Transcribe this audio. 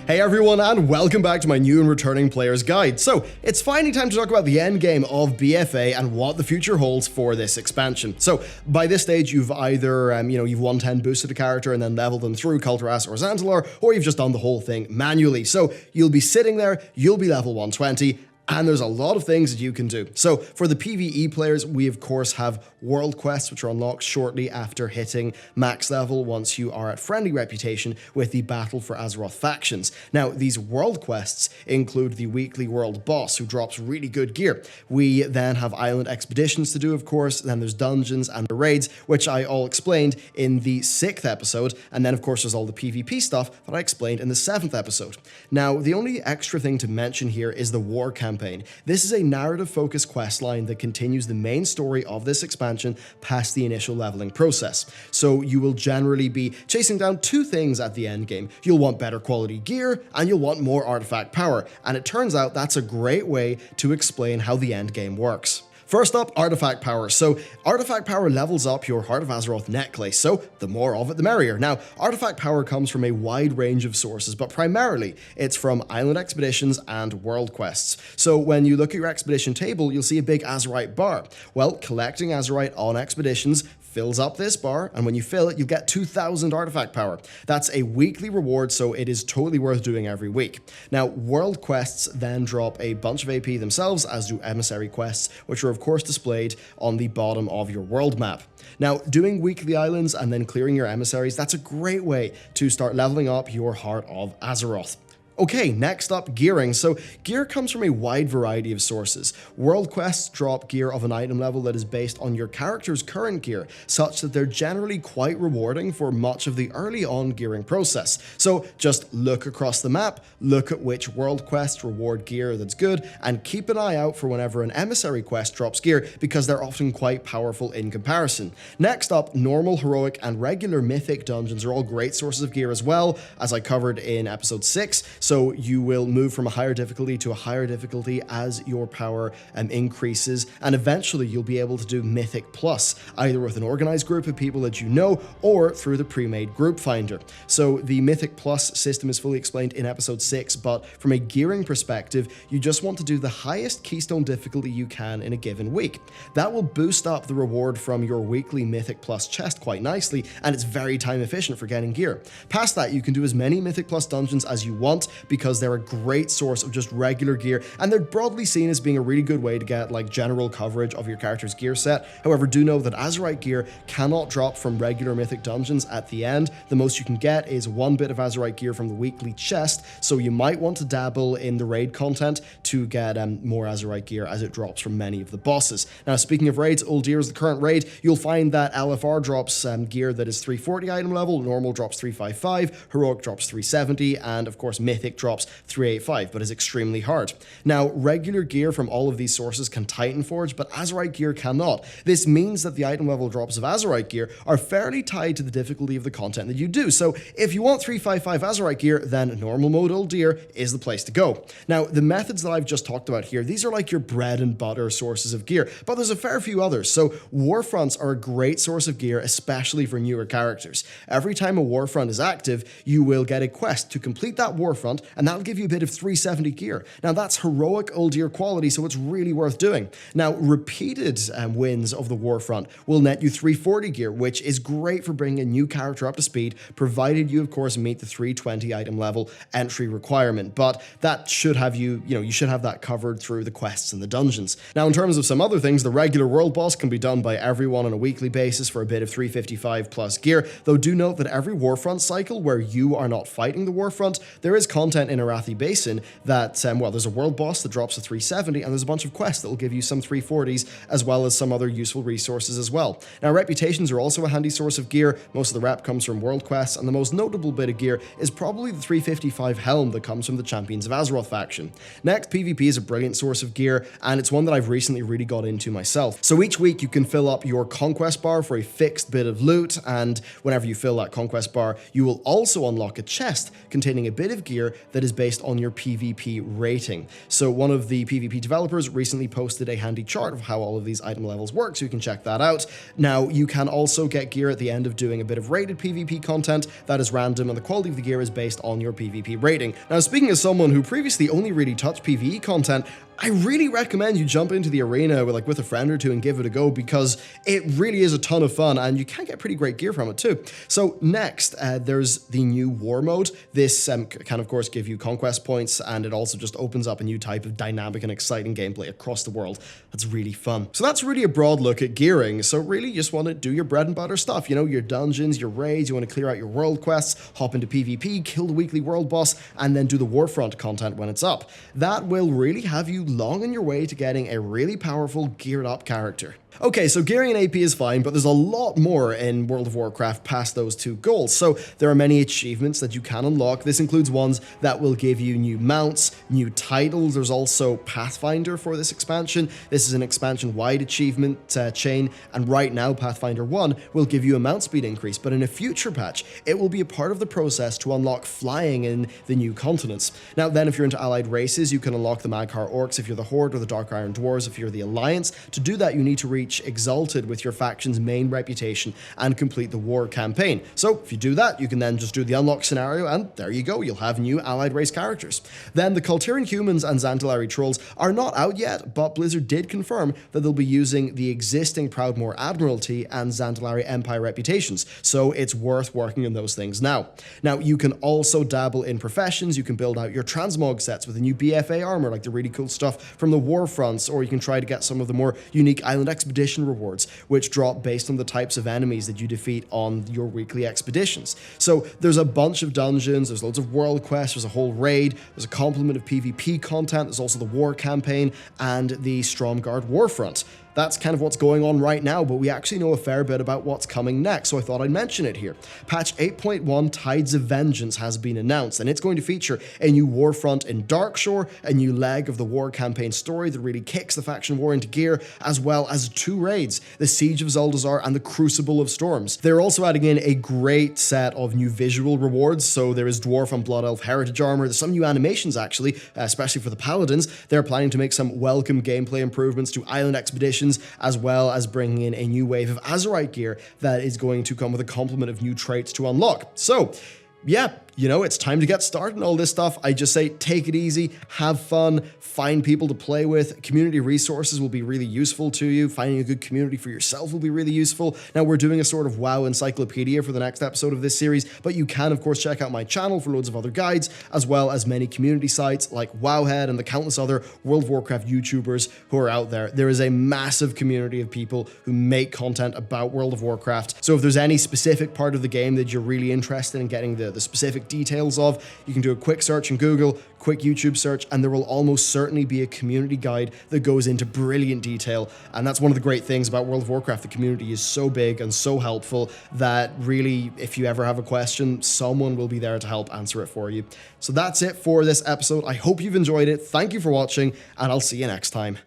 Hey everyone, and welcome back to my new and returning player's guide. So, it's finally time to talk about the endgame of BFA and what the future holds for this expansion. So, by this stage, you've either, you've 110 boosted a character and then leveled them through Culturas or Zandalar, or you've just done the whole thing manually. So, you'll be sitting there, you'll be level 120, and there's a lot of things that you can do. So for the PvE players, we of course have world quests, which are unlocked shortly after hitting max level once you are at friendly reputation with the Battle for Azeroth factions. Now, these world quests include the weekly world boss, who drops really good gear. We then have island expeditions to do, of course, then there's dungeons and the raids, which I all explained in the 6th episode, and then of course there's all the PvP stuff that I explained in the 7th episode. Now, the only extra thing to mention here is the war campaign. This is a narrative-focused questline that continues the main story of this expansion past the initial leveling process. So you will generally be chasing down two things at the endgame. You'll want better quality gear, and you'll want more artifact power, and it turns out that's a great way to explain how the endgame works. First up, artifact power. So artifact power levels up your Heart of Azeroth necklace, so the more of it the merrier. Now, artifact power comes from a wide range of sources, but primarily it's from island expeditions and world quests. So when you look at your expedition table, you'll see a big Azerite bar. Well, collecting Azerite on expeditions fills up this bar, and when you fill it, you'll get 2,000 artifact power. That's a weekly reward, so it is totally worth doing every week. Now, world quests then drop a bunch of AP themselves, as do emissary quests, which are of course displayed on the bottom of your world map. Now, doing weekly islands and then clearing your emissaries, that's a great way to start leveling up your Heart of Azeroth. Okay, next up, gearing. So gear comes from a wide variety of sources. World quests drop gear of an item level that is based on your character's current gear, such that they're generally quite rewarding for much of the early on gearing process. So just look across the map, look at which world quests reward gear that's good, and keep an eye out for whenever an emissary quest drops gear, because they're often quite powerful in comparison. Next up, normal, heroic, and regular mythic dungeons are all great sources of gear as well, as I covered in episode 6. So you will move from a higher difficulty to a higher difficulty as your power increases, and eventually you'll be able to do Mythic Plus, either with an organized group of people that you know, or through the pre-made group finder. So the Mythic Plus system is fully explained in episode 6, but from a gearing perspective, you just want to do the highest keystone difficulty you can in a given week. That will boost up the reward from your weekly Mythic Plus chest quite nicely, and it's very time efficient for getting gear. Past that, you can do as many Mythic Plus dungeons as you want, because they're a great source of just regular gear, and they're broadly seen as being a really good way to get like general coverage of your character's gear set. However, do know that Azerite gear cannot drop from regular mythic dungeons at the end. The most you can get is one bit of Azerite gear from the weekly chest, so you might want to dabble in the raid content to get more Azerite gear as it drops from many of the bosses. Now, speaking of raids, Uldir is the current raid. You'll find that LFR drops gear that is 340 item level, normal drops 355, heroic drops 370, and of course mythic drops 385, but is extremely hard. Now, regular gear from all of these sources can Titan Forge, but Azerite gear cannot. This means that the item level drops of Azerite gear are fairly tied to the difficulty of the content that you do. So if you want 355 Azerite gear, then normal mode Uldir is the place to go. Now, the methods that I've just talked about here, these are like your bread and butter sources of gear, but there's a fair few others. So warfronts are a great source of gear, especially for newer characters. Every time a warfront is active, you will get a quest to complete that warfront, and that'll give you a bit of 370 gear. Now, that's heroic Uldir quality, so it's really worth doing. Now, repeated wins of the warfront will net you 340 gear, which is great for bringing a new character up to speed, provided you, of course, meet the 320 item level entry requirement. But that should have you should have that covered through the quests and the dungeons. Now, in terms of some other things, the regular world boss can be done by everyone on a weekly basis for a bit of 355 plus gear, though do note that every warfront cycle where you are not fighting the warfront, there is content in Arathi Basin that, there's a world boss that drops a 370, and there's a bunch of quests that will give you some 340s, as well as some other useful resources as well. Now, reputations are also a handy source of gear. Most of the rep comes from world quests, and the most notable bit of gear is probably the 355 helm that comes from the Champions of Azeroth faction. Next, PvP is a brilliant source of gear, and it's one that I've recently really got into myself. So each week you can fill up your conquest bar for a fixed bit of loot, and whenever you fill that conquest bar, you will also unlock a chest containing a bit of gear gear that is based on your PvP rating. So one of the PvP developers recently posted a handy chart of how all of these item levels work, so you can check that out. Now, you can also get gear at the end of doing a bit of rated PvP content that is random, and the quality of the gear is based on your PvP rating. Now, speaking as someone who previously only really touched PvE content, I really recommend you jump into the arena with a friend or two and give it a go, because it really is a ton of fun and you can get pretty great gear from it too. So next, there's the new war mode. This can of course give you conquest points, and it also just opens up a new type of dynamic and exciting gameplay across the world. That's really fun. So that's really a broad look at gearing. So really you just want to do your bread and butter stuff, you know, your dungeons, your raids, you want to clear out your world quests, hop into PvP, kill the weekly world boss, and then do the Warfront content when it's up. That will really have you long on your way to getting a really powerful geared up character. Okay, so gearing and AP is fine, but there's a lot more in World of Warcraft past those two goals. So there are many achievements that you can unlock. This includes ones that will give you new mounts, new titles. There's also Pathfinder for this expansion. This is an expansion-wide achievement chain, and right now Pathfinder 1 will give you a mount speed increase, but in a future patch, it will be a part of the process to unlock flying in the new continents. Now then, if you're into allied races, you can unlock the Mag'har Orcs if you're the Horde, or the Dark Iron Dwarves if you're the Alliance. To do that, you need to reach Exalted with your faction's main reputation and complete the war campaign. So if you do that, you can then just do the unlock scenario, and there you go, you'll have new allied race characters. Then the Kulturian humans and Xandalari trolls are not out yet, but Blizzard did confirm that they'll be using the existing Proudmoore Admiralty and Xandalari Empire reputations, so it's worth working on those things now. Now, you can also dabble in professions. You can build out your transmog sets with a new BFA armor, like the really cool stuff from the Warfronts, or you can try to get some of the more unique island expedition rewards, which drop based on the types of enemies that you defeat on your weekly expeditions. So there's a bunch of dungeons, there's loads of world quests, there's a whole raid, there's a complement of PvP content, there's also the war campaign and the Stromgarde Warfront. That's kind of what's going on right now, but we actually know a fair bit about what's coming next, so I thought I'd mention it here. Patch 8.1 Tides of Vengeance has been announced, and it's going to feature a new Warfront in Darkshore, a new leg of the war campaign story that really kicks the faction war into gear, as well as two raids, the Siege of Zuldazar and the Crucible of Storms. They're also adding in a great set of new visual rewards, so there is Dwarf and Blood Elf Heritage Armor, there's some new animations actually, especially for the Paladins. They're planning to make some welcome gameplay improvements to island expeditions, as well as bringing in a new wave of Azerite gear that is going to come with a complement of new traits to unlock. So, yeah, you know, it's time to get started on all this stuff. I just say take it easy, have fun, find people to play with. Community resources will be really useful to you. Finding a good community for yourself will be really useful. Now, we're doing a sort of WoW encyclopedia for the next episode of this series, but you can, of course, check out my channel for loads of other guides, as well as many community sites like Wowhead and the countless other World of Warcraft YouTubers who are out there. There is a massive community of people who make content about World of Warcraft. So if there's any specific part of the game that you're really interested in getting the specific details of, you can do a quick search in Google, quick YouTube search, and there will almost certainly be a community guide that goes into brilliant detail. And that's one of the great things about World of Warcraft. The community is so big and so helpful that really, if you ever have a question, someone will be there to help answer it for you. So that's it for this episode. I hope you've enjoyed it. Thank you for watching, and I'll see you next time.